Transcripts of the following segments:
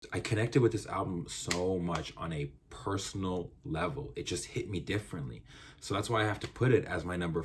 I connected with this album so much on a personal level. It just hit me differently. So that's why I have to put it as my number.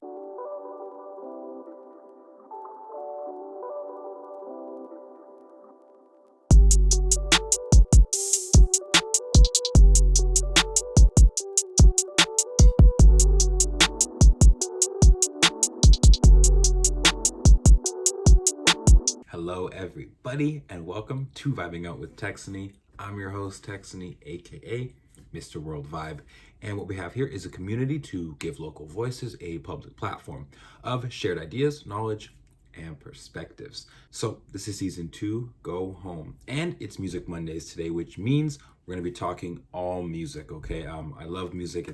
Hello everybody and welcome to Vibing Out with Texony. I'm your host Texony, aka Mr. World Vibe, and what we have here is a community to give local voices a public platform of shared ideas, knowledge, and perspectives. So this is season 2, Go Home, and it's Music Mondays today, which means we're going to be talking all music. Okay, I love music.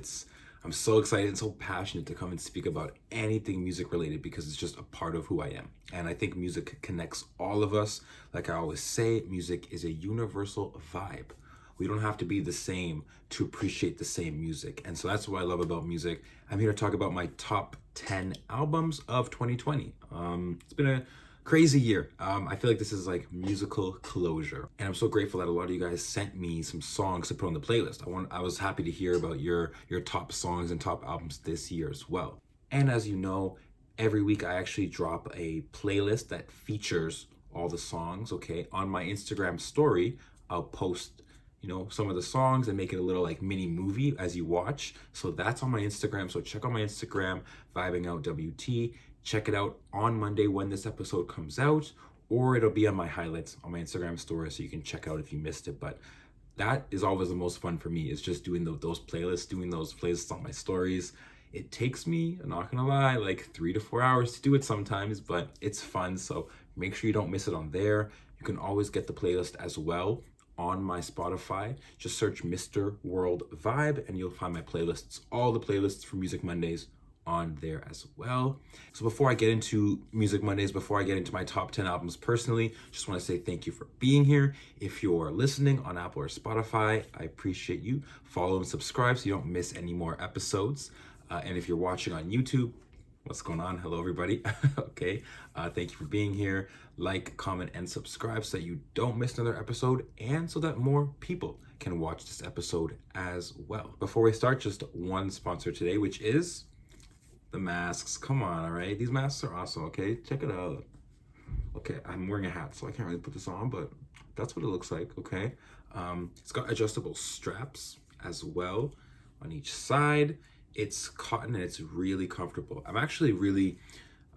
I'm so excited and so passionate to come and speak about anything music related because it's just a part of who I am. And I think music connects all of us. Like I always say, music is a universal vibe. We don't have to be the same to appreciate the same music. And so that's what I love about music. I'm here to talk about my top 10 albums of 2020. It's been a crazy year. I feel like this is like musical closure, and I'm so grateful that a lot of you guys sent me some songs to put on the playlist. I was happy to hear about your top songs and top albums this year as well. And as you know, every week I actually drop a playlist that features all the songs. Okay, on my Instagram story, I'll post some of the songs and make it a little like mini movie as you watch. So that's on my Instagram. So check out my Instagram, VibingOutWT. Check it out on Monday when this episode comes out, or it'll be on my highlights on my Instagram story so you can check out if you missed it. But that is always the most fun for me, is just doing those playlists on my stories. It takes me, I'm not gonna lie, like 3 to 4 hours to do it sometimes, but it's fun. So make sure you don't miss it on there. You can always get the playlist as well on my Spotify. Just search Mr. World Vibe and you'll find my playlists, all the playlists for Music Mondays on there as well. So before I get into Music Mondays, before I get into my top 10 albums personally, just want to say thank you for being here. If you're listening on Apple or Spotify, I appreciate you. Follow and subscribe so you don't miss any more episodes. And if you're watching on YouTube, what's going on? Hello, everybody. Okay. Thank you for being here. Like, comment, and subscribe so that you don't miss another episode and so that more people can watch this episode as well. Before we start, just one sponsor today, which is the masks. Come on, all right? These masks are awesome, okay? Check it out. Okay, I'm wearing a hat, so I can't really put this on, but that's what it looks like, okay? It's got adjustable straps as well on each side. It's cotton and it's really comfortable. I'm actually really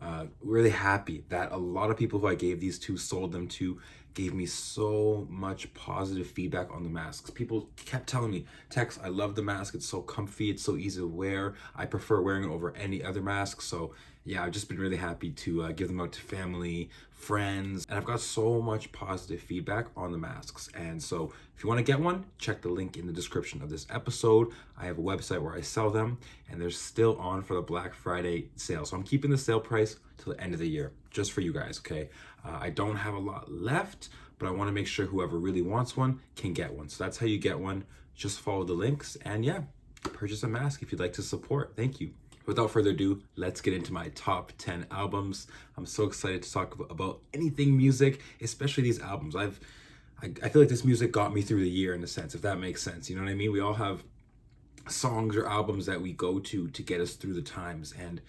happy that a lot of people who I gave these to, sold them to, gave me so much positive feedback on the masks. People kept telling me, Tex, I love the mask. It's so comfy. It's so easy to wear. I prefer wearing it over any other mask. So yeah, I've just been really happy to give them out to family, friends, and I've got so much positive feedback on the masks. And so if you want to get one, check the link in the description of this episode. I have a website where I sell them, and they're still on for the Black Friday sale. So I'm keeping the sale price till the end of the year, just for you guys, okay? I don't have a lot left, but I want to make sure whoever really wants one can get one. So that's how you get one. Just follow the links, and yeah, purchase a mask if you'd like to support. Thank you. Without further ado, let's get into my top 10 albums. I'm so excited to talk about anything music, especially these albums. I feel like this music got me through the year in a sense, if that makes sense. You know what I mean? We all have songs or albums that we go to get us through the times. And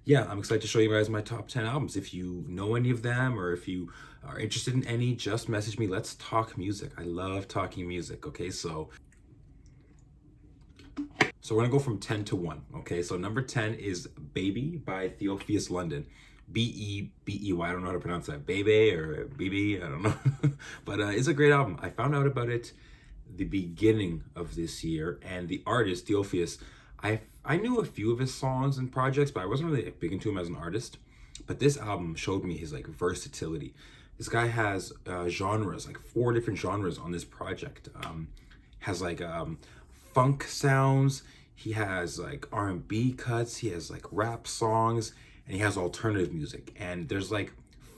yeah, I'm excited to show you guys my top 10 albums. If you know any of them or if you are interested in any, just message me. Let's talk music. I love talking music, okay? So we're gonna go from 10 to 1, okay? So number 10 is Bebey by Theophilus London. Bebey, I don't know how to pronounce that. Bebey or Bebey, I don't know. But it's a great album. I found out about it the beginning of this year, and the artist, Theophilus, I knew a few of his songs and projects, but I wasn't really big into him as an artist. But this album showed me his like versatility. This guy has genres, like 4 different genres on this project. Has like funk sounds, he has like R&B cuts, he has like rap songs, and he has alternative music. And there's like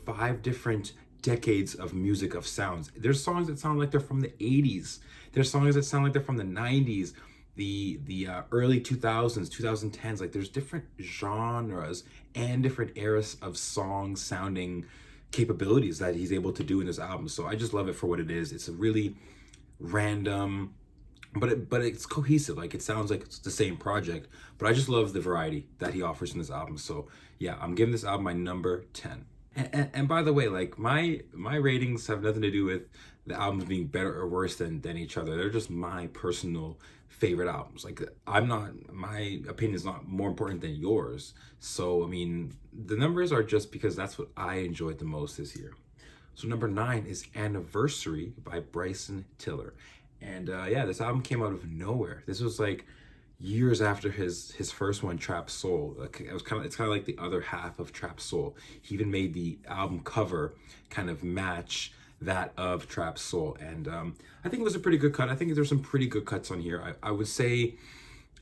5 different decades of music, of sounds. There's songs that sound like they're from the 80s. There's songs that sound like they're from the 90s, the early 2000s, 2010s. Like there's different genres and different eras of song sounding capabilities that he's able to do in this album. So I just love it for what it is. It's a really random, but it's cohesive. Like, it sounds like it's the same project, but I just love the variety that he offers in this album. So yeah, I'm giving this album my number 10. And by the way, like, my ratings have nothing to do with the albums being better or worse than each other. They're just my personal favorite albums. Like, my opinion is not more important than yours. So I mean, the numbers are just because that's what I enjoyed the most this year. So number 9 is Anniversary by Bryson Tiller. And yeah, this album came out of nowhere. This was like years after his first one, Trap Soul. Like, it's kind of like the other half of Trap Soul. He even made the album cover kind of match that of Trap Soul. And I think it was a pretty good cut. I think there's some pretty good cuts on here. I would say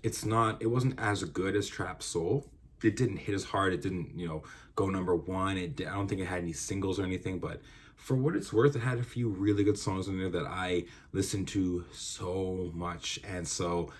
it wasn't as good as Trap Soul. It didn't hit as hard. It didn't, go number 1. I don't think it had any singles or anything, but for what it's worth, it had a few really good songs in there that I listened to so much. And so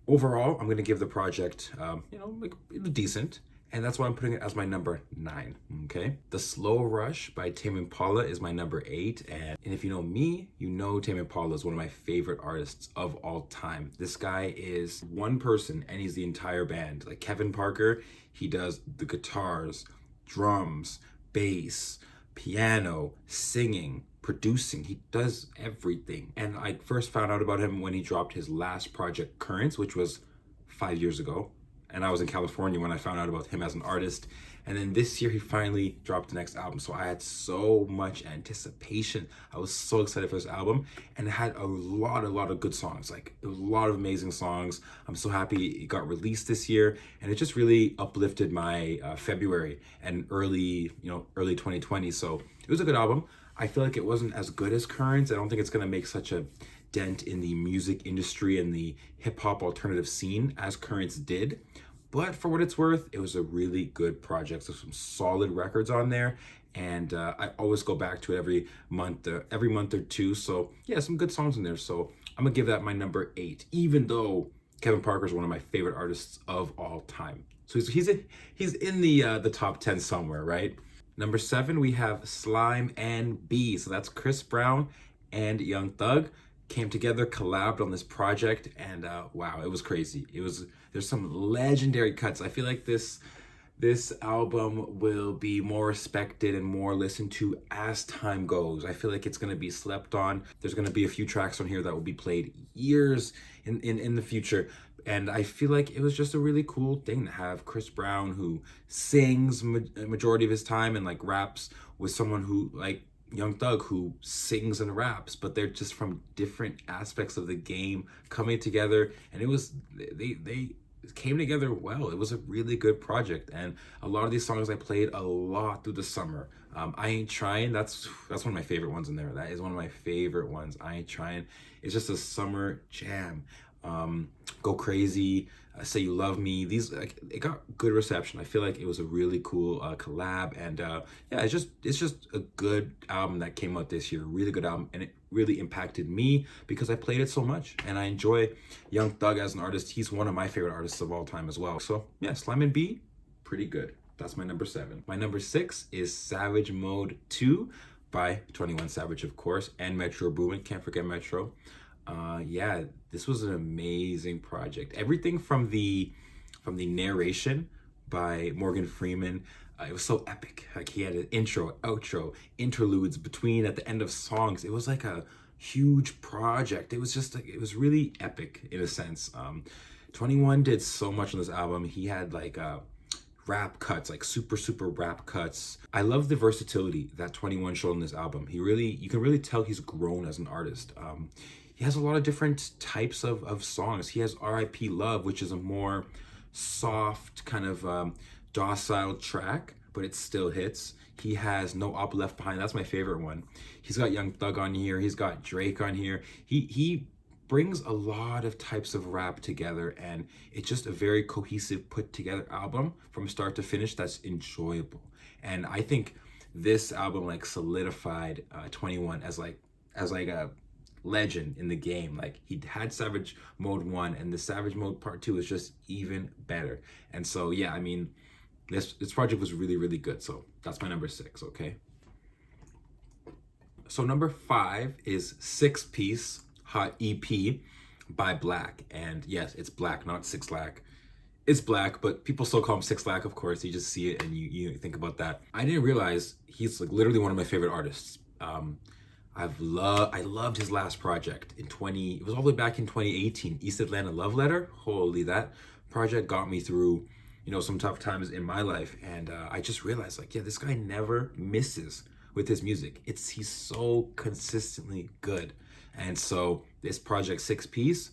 overall, I'm going to give the project, like, decent. And that's why I'm putting it as my number 9, okay? The Slow Rush by Tame Impala is my number 8. And if you know me, you know Tame Impala is one of my favorite artists of all time. This guy is one person, and he's the entire band. Like, Kevin Parker, he does the guitars, drums, bass, piano, singing, producing. He does everything. And I first found out about him when he dropped his last project, Currents, which was 5 years ago. And I was in California when I found out about him as an artist. And then this year he finally dropped the next album. So I had so much anticipation. I was so excited for this album, and it had a lot of good songs. Like, it was a lot of amazing songs. I'm so happy it got released this year, and it just really uplifted my February and early 2020. So it was a good album. I feel like it wasn't as good as Currents. I don't think it's gonna make such a dent in the music industry and the hip-hop alternative scene as Currents did. But for what it's worth, it was a really good project. There's some solid records on there, and I always go back to it every month or two. So yeah, some good songs in there. So I'm gonna give that my number 8, even though Kevin Parker is one of my favorite artists of all time. So he's in the top 10 somewhere, right? Number 7, we have Slime and B. So that's Chris Brown and Young Thug came together, collabed on this project, and wow, it was crazy. There's some legendary cuts. I feel like this album will be more respected and more listened to as time goes. I feel like it's gonna be slept on. There's gonna be a few tracks on here that will be played years in the future. And I feel like it was just a really cool thing to have Chris Brown, who sings majority of his time and like raps, with someone who like Young Thug, who sings and raps, but they're just from different aspects of the game coming together. And they came together well. It was a really good project, and a lot of these songs I played a lot through the summer. I Ain't Trying, that's one of my favorite ones in there. That is one of my favorite ones. I Ain't Trying. It's just a summer jam. Go Crazy, Say You Love Me. These, like, it got good reception. I feel like it was a really cool collab, and yeah, it's just a good album that came out this year. Really good album, and it really impacted me because I played it so much, and I enjoy Young Thug as an artist. He's one of my favorite artists of all time as well. So yeah, Slime and B, pretty good. That's my number 7. My number 6 is Savage Mode 2 by 21 Savage, of course, and Metro Boomin. Can't forget Metro. Yeah, this was an amazing project. Everything from the narration by Morgan Freeman, it was so epic. Like, he had an intro, outro, interludes between at the end of songs. It was like a huge project. It was just like, it was really epic in a sense. 21 did so much on this album. He had like rap cuts, like super rap cuts. I love the versatility that 21 showed on this album. You can really tell he's grown as an artist. He has a lot of different types of songs. He has R.I.P. Love, which is a more soft, kind of docile track, but it still hits. He has No Op Left Behind. That's my favorite one. He's got Young Thug on here. He's got Drake on here. He brings a lot of types of rap together, and it's just a very cohesive, put together album from start to finish that's enjoyable. And I think this album like solidified 21 as like a legend in the game. Like, he had Savage Mode 1, and the Savage Mode Part 2 is just even better. And so yeah, I mean, this project was really good. So that's my number 6. Okay, so number 5 is 6-piece hot EP by Black. And yes, it's Black, not Six Lack. It's Black, but people still call him Six Lack, of course. You just see it and you think about that. I didn't realize he's like literally one of my favorite artists. I loved his last project it was all the way back in 2018, East Atlanta Love Letter. Holy, that project got me through, some tough times in my life. And I just realized like, yeah, this guy never misses with his music. He's so consistently good. And so this project 6-piece,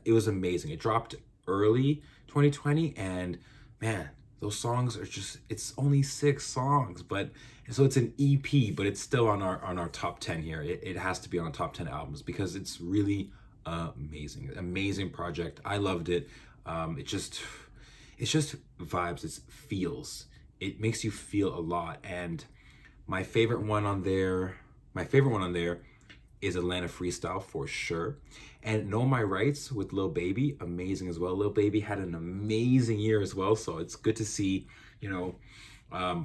it was amazing. It dropped early 2020, and man, those songs are it's only 6 songs, but so it's an EP, but it's still on our top 10 here. It has to be on the top 10 albums because it's really amazing project. I loved it. It's just vibes. It makes you feel a lot. And my favorite one on there is Atlanta Freestyle for sure. And Know My Rights with Lil Baby, amazing as well. Lil Baby had an amazing year as well, so it's good to see,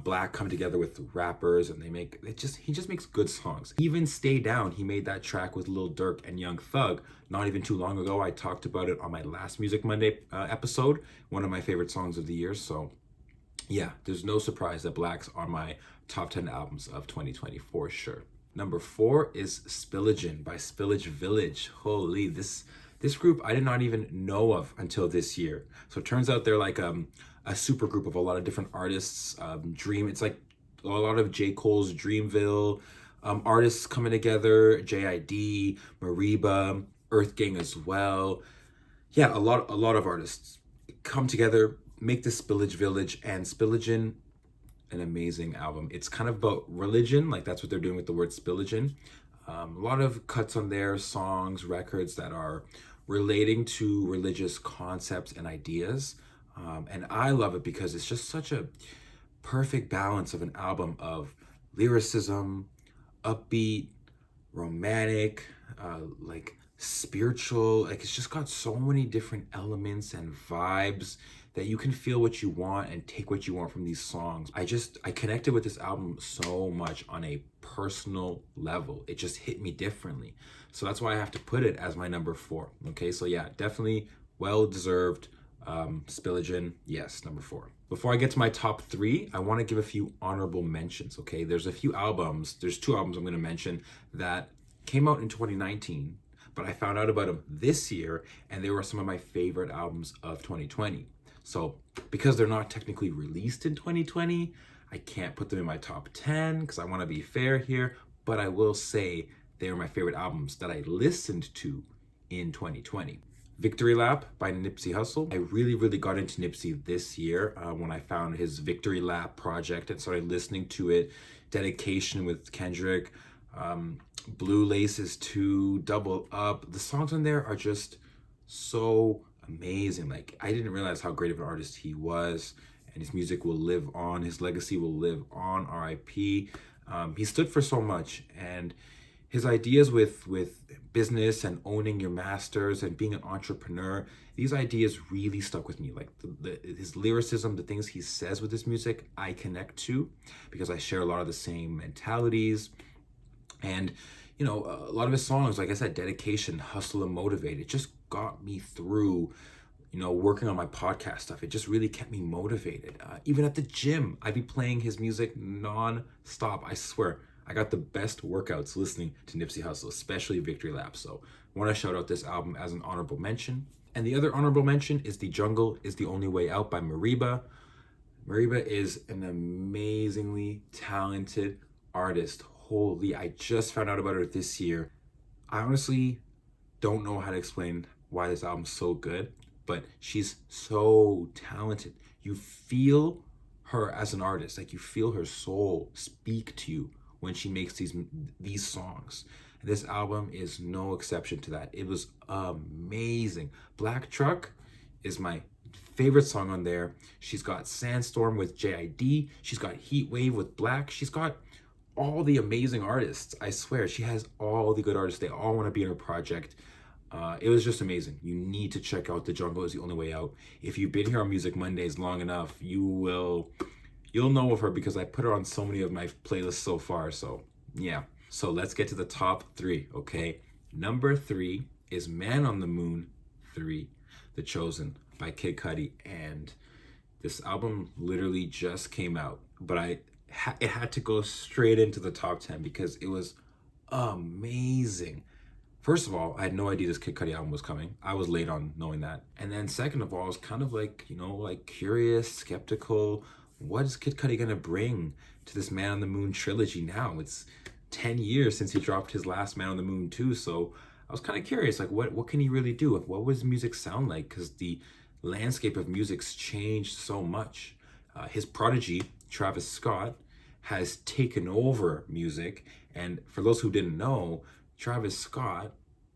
Black come together with rappers, and he just makes good songs. Even Stay Down, he made that track with Lil Durk and Young Thug not even too long ago. I talked about it on my last Music Monday episode, one of my favorite songs of the year. So yeah, there's no surprise that Black's on my top 10 albums of 2020 for sure. Number 4 is Spillagion by Spillage Village. Holy, this group I did not even know of until this year. So it turns out they're like a super group of a lot of different artists. It's like a lot of J. Cole's Dreamville artists coming together. JID, Mereba, Earth Gang as well. Yeah, a lot of artists come together, make this Spillage Village, and Spillagion, an amazing album. It's kind of about religion, like that's what they're doing with the word Spillagion. A lot of cuts on there, songs, records that are relating to religious concepts and ideas. And I love it because it's just such a perfect balance of an album of lyricism, upbeat, romantic, like spiritual. Like it's just got so many different elements and vibes that you can feel what you want and take what you want from these songs. I connected with this album so much on a personal level. It just hit me differently. So that's why I have to put it as my number 4. Okay, so yeah, definitely well-deserved. Spillagion, yes, number 4. Before I get to my top 3, I want to give a few honorable mentions, okay? There's 2 albums I'm going to mention that came out in 2019, but I found out about them this year, and they were some of my favorite albums of 2020. So because they're not technically released in 2020, I can't put them in my top 10 because I want to be fair here, but I will say they are my favorite albums that I listened to in 2020. Victory Lap by Nipsey Hussle. I really got into Nipsey this year when I found his Victory Lap project and started listening to it. Dedication with Kendrick, Blue Laces 2, Double Up. The songs on there are just so amazing. Like, I didn't realize how great of an artist he was, and his music will live on. His legacy will live on. R.I.P. He stood for so much, and his ideas with business and owning your masters and being an entrepreneur, these ideas really stuck with me. Like his lyricism, the things he says with his music, I connect to because I share a lot of the same mentalities. And a lot of his songs, like I said, Dedication, Hustle, and Motivate, it just got me through, working on my podcast stuff. It just really kept me motivated. Even at the gym, I'd be playing his music non-stop. I swear, I got the best workouts listening to Nipsey Hussle, especially Victory Lap. So I want to shout out this album as an honorable mention. And the other honorable mention is The Jungle Is the Only Way Out by Mereba. Mereba is an amazingly talented artist. Holy, I just found out about her this year. I honestly don't know how to explain why this album's so good, but she's so talented. You feel her as an artist, like you feel her soul speak to you when she makes these songs. And this album is no exception to that. It was amazing. Black Truck is my favorite song on there. She's got Sandstorm with JID. She's got Heat Wave with Black. She's got all the amazing artists. I swear, she has all the good artists. They all want to be in her project. It was just amazing. You need to check out The Jungle Is the Only Way Out. If you've been here on Music Mondays long enough, you'll know of her because I put her on so many of my playlists so far. So yeah. So let's get to the top 3, okay? Number 3 is Man on the Moon 3, The Chosen by Kid Cudi. And this album literally just came out, but it had to go straight into the top 10 because it was amazing. First of all, I had no idea this Kid Cudi album was coming. I was late on knowing that. And then second of all, I was kind of like, like curious, skeptical. What is Kid Cudi gonna bring to this Man on the Moon trilogy now? It's 10 years since he dropped his last Man on the Moon too. So I was kind of curious, like what can he really do? What would his music sound like? Because the landscape of music's changed so much. His prodigy, Travis Scott, has taken over music. And for those who didn't know, Travis Scott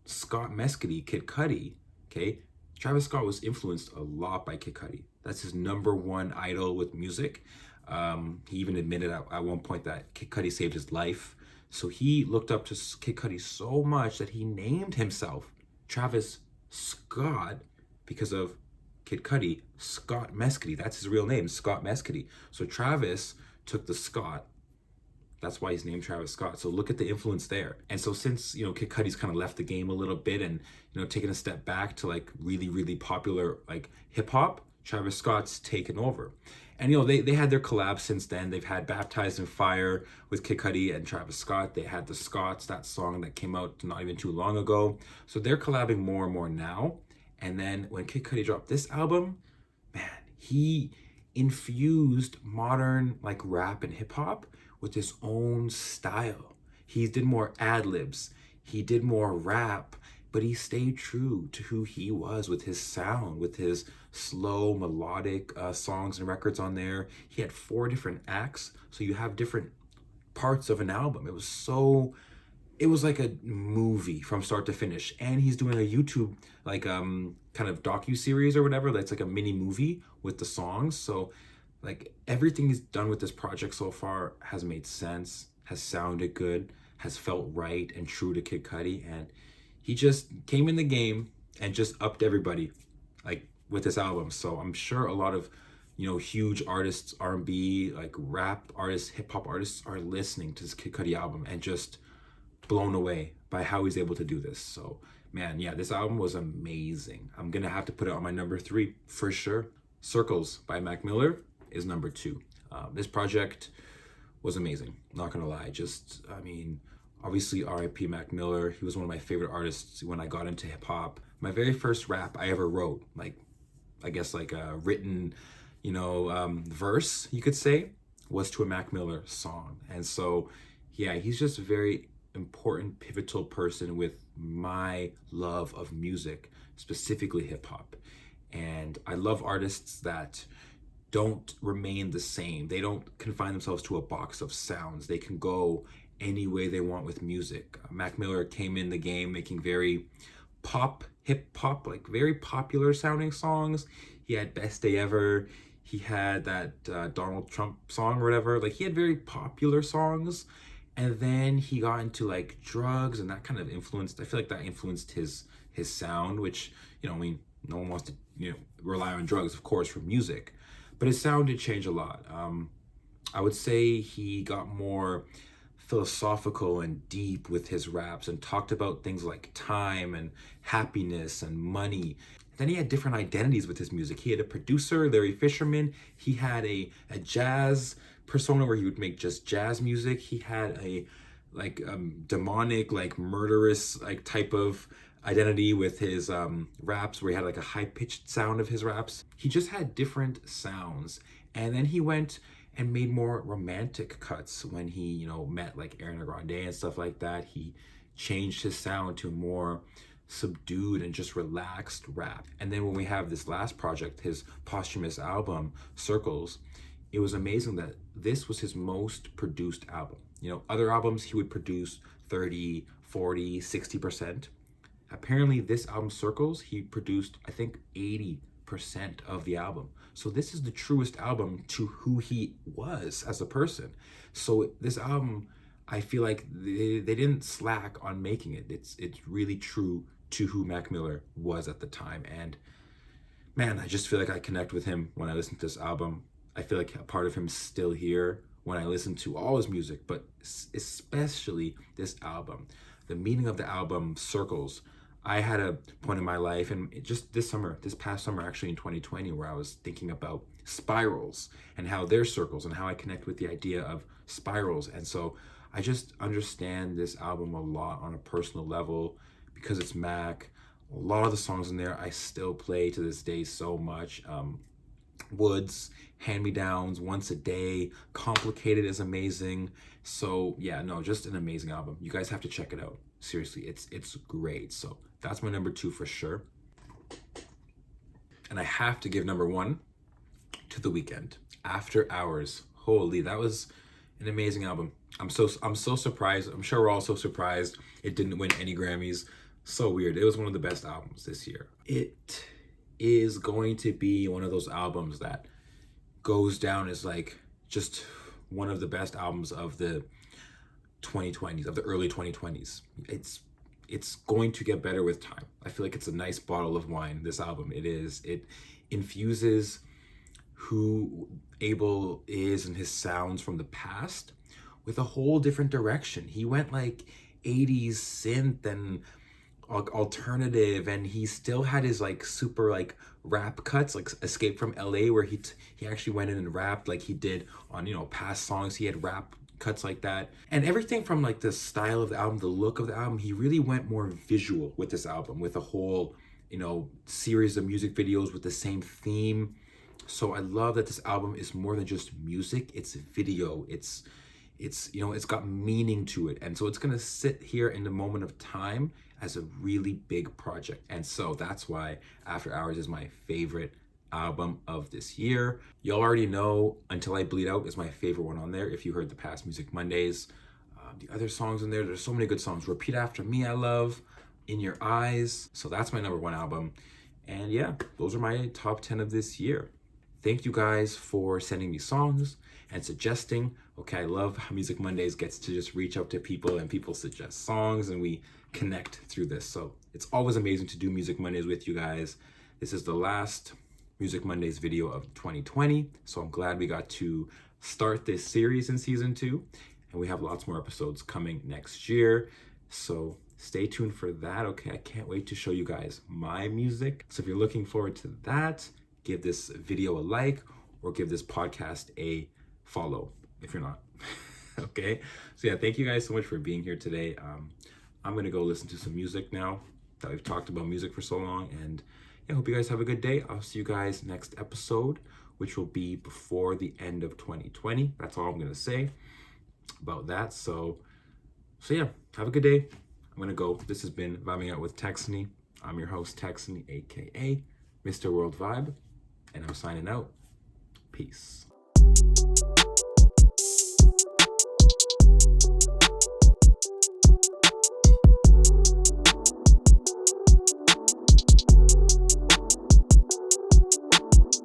Mescudi, Kid Cudi, okay? Travis Scott was influenced a lot by Kid Cudi. That's his number one idol with music. He even admitted at one point that Kid Cudi saved his life. So he looked up to Kid Cudi so much that he named himself Travis Scott because of Kid Cudi, Scott Mescudi. That's his real name, Scott Mescudi. So Travis took the Scott. That's why he's named Travis Scott. So look at the influence there. And so since, Kid Cudi's kind of left the game a little bit and, taken a step back to like really, really popular like hip hop, Travis Scott's taken over. And, they had their collabs since then. They've had Baptized in Fire with Kid Cudi and Travis Scott. They had The Scotts, that song that came out not even too long ago. So they're collabing more and more now. And then when Kid Cudi dropped this album, man, he infused modern like rap and hip hop with his own style. He did more ad-libs, he did more rap, but he stayed true to who he was with his sound, with his slow melodic songs and records on there. He had 4 different acts, so you have different parts of an album. It was like a movie from start to finish. And he's doing a YouTube like kind of docu-series or whatever, that's like a mini movie with the songs. So like everything he's done with this project so far has made sense, has sounded good, has felt right and true to Kid Cudi. And he just came in the game and just upped everybody like with this album. So I'm sure a lot of, huge artists, R&B, like rap artists, hip hop artists are listening to this Kid Cudi album and just blown away by how he's able to do this. So man, yeah, this album was amazing. I'm gonna have to put it on my number 3 for sure. Circles by Mac Miller is number 2. This project was amazing, not gonna lie. Obviously R.I.P. Mac Miller. He was one of my favorite artists when I got into hip hop. My very first rap I ever wrote, a written, verse, you could say, was to a Mac Miller song. And so, yeah, he's just a very important, pivotal person with my love of music, specifically hip hop. And I love artists that don't remain the same. They don't confine themselves to a box of sounds. They can go any way they want with music. Mac Miller came in the game making very pop, hip hop, like very popular sounding songs. He had Best Day Ever. He had that Donald Trump song or whatever. Like he had very popular songs. And then he got into like drugs, and that kind of influenced, I feel like that influenced his sound, which, no one wants to, rely on drugs, of course, for music. But his sound did change a lot. I would say he got more philosophical and deep with his raps and talked about things like time and happiness and money. Then he had different identities with his music. He had a producer, Larry Fisherman. He had a jazz persona where he would make just jazz music. He had a demonic, like murderous, like type of identity with his raps, where he had like a high-pitched sound of his raps. He just had different sounds. And then he went and made more romantic cuts when he, met like Ariana Grande and stuff like that. He changed his sound to more subdued and just relaxed rap. And then when we have this last project, his posthumous album, Circles, it was amazing that this was his most produced album. Other albums he would produce 30, 40, 60%. Apparently this album, Circles, he produced, I think, 80% of the album. So this is the truest album to who he was as a person. So this album, I feel like they didn't slack on making it. It's really true to who Mac Miller was at the time. And man, I just feel like I connect with him when I listen to this album. I feel like a part of him is still here when I listen to all his music, but especially this album. the meaning of the album, circles. I had a point in my life, and just this past summer, actually in 2020, where I was thinking about spirals and how they're circles and how I connect with the idea of spirals. And so I just understand this album a lot on a personal level because it's Mac. A lot of the songs in there I still play to this day so much. Woods, Hand-Me-Downs, Once a Day, Complicated is amazing. So yeah, no, just an amazing album. You guys have to check it out. Seriously, it's great. So that's my number 2 for sure. And I have to give number 1 to The Weeknd. After Hours. Holy, that was an amazing album. I'm so surprised. I'm sure we're all so surprised it didn't win any Grammys. So weird. It was one of the best albums this year. It is going to be one of those albums that goes down as like just one of the best albums of the 2020s, of the early 2020s. It's going to get better with time. I feel like it's a nice bottle of wine, this album. It infuses who Abel is and his sounds from the past with a whole different direction. He went like 80s synth and alternative, and he still had his like super like rap cuts, like Escape from LA, where he actually went in and rapped like he did on, you know, past songs. He had rap cuts like that, and everything from like the style of the album, the look of the album. He really went more visual with this album, with a whole, you know, series of music videos with the same theme. So I love that this album is more than just music. It's video. It's you know, it's got meaning to it, and so it's gonna sit here in the moment of time as a really big project. And so that's why After Hours is my favorite album of this year. Y'all already know Until I Bleed Out is my favorite one on there. If you heard the past Music Mondays, the other songs in there's so many good songs. Repeat After Me, I love. In Your Eyes. So that's my number 1 album. And yeah, those are my top 10 of this year. Thank you guys for sending me songs and suggesting. Okay, I love how Music Mondays gets to just reach out to people and people suggest songs and we connect through this. So it's always amazing to do Music Mondays with you guys. This is the last Music Mondays video of 2020. So I'm glad we got to start this series in season 2. And we have lots more episodes coming next year. So stay tuned for that. Okay, I can't wait to show you guys my music. So if you're looking forward to that, give this video a like or give this podcast a follow if you're not. Okay, so yeah, thank you guys so much for being here today. I'm gonna go listen to some music now that we've talked about music for so long, and yeah, hope you guys have a good day. I'll see you guys next episode, which will be before the end of 2020. That's all I'm gonna say about that. So yeah, have a good day. I'm gonna go. This has been Vibing Out with Texony. I'm your host, Texony, aka Mr. World Vibe, and I'm signing out. Peace.